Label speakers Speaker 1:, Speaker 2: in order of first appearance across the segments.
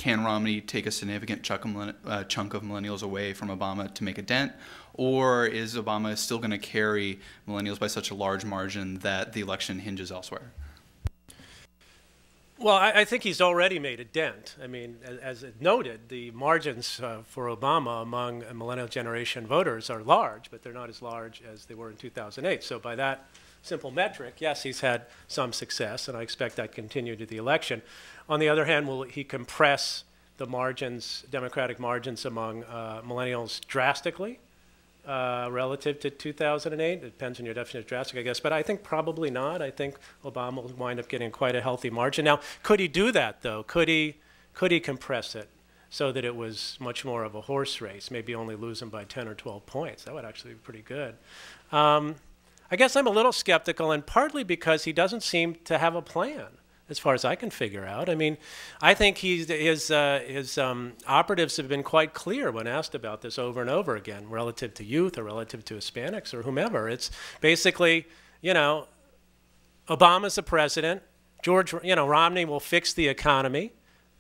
Speaker 1: can Romney take a significant chunk of millennials away from Obama to make a dent? Or is Obama still going to carry millennials by such a large margin that the election hinges elsewhere?
Speaker 2: Well, I think he's already made a dent. I mean, as noted, the margins for Obama among millennial generation voters are large, but they're not as large as they were in 2008. So by that simple metric, yes, he's had some success, and I expect that to continue to the election. On the other hand, will he compress the margins, Democratic margins among millennials drastically relative to 2008? It depends on your definition of drastic, I guess. But I think probably not. I think Obama will wind up getting quite a healthy margin. Now, could he do that, though? Could he compress it so that it was much more of a horse race, maybe only lose him by 10 or 12 points? That would actually be pretty good. I guess I'm a little skeptical, and partly because he doesn't seem to have a plan, as far as I can figure out. I mean, I think his operatives have been quite clear when asked about this over and over again, relative to youth or relative to Hispanics or whomever. It's basically, you know, Obama's the president, Romney will fix the economy,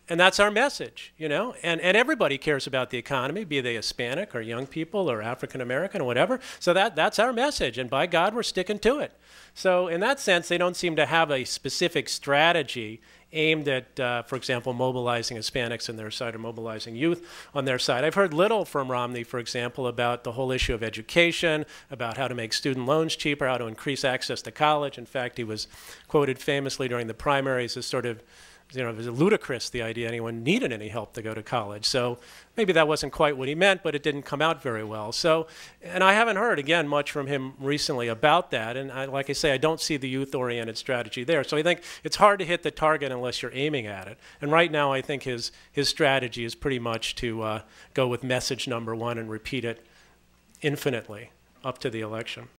Speaker 2: and that's our message, you know, and everybody cares about the economy, be they Hispanic or young people or African American or whatever. So that's our message, and by God, we're sticking to it. So in that sense, they don't seem to have a specific strategy aimed at, for example, mobilizing Hispanics on their side or mobilizing youth on their side. I've heard little from Romney, for example, about the whole issue of education, about how to make student loans cheaper, how to increase access to college. In fact, he was quoted famously during the primaries as sort of, you know, it was ludicrous, the idea anyone needed any help to go to college. So maybe that wasn't quite what he meant, but it didn't come out very well. So, and I haven't heard, again, much from him recently about that. And like I say, I don't see the youth-oriented strategy there. So I think it's hard to hit the target unless you're aiming at it. And right now, I think his strategy is pretty much to go with message number one and repeat it infinitely up to the election.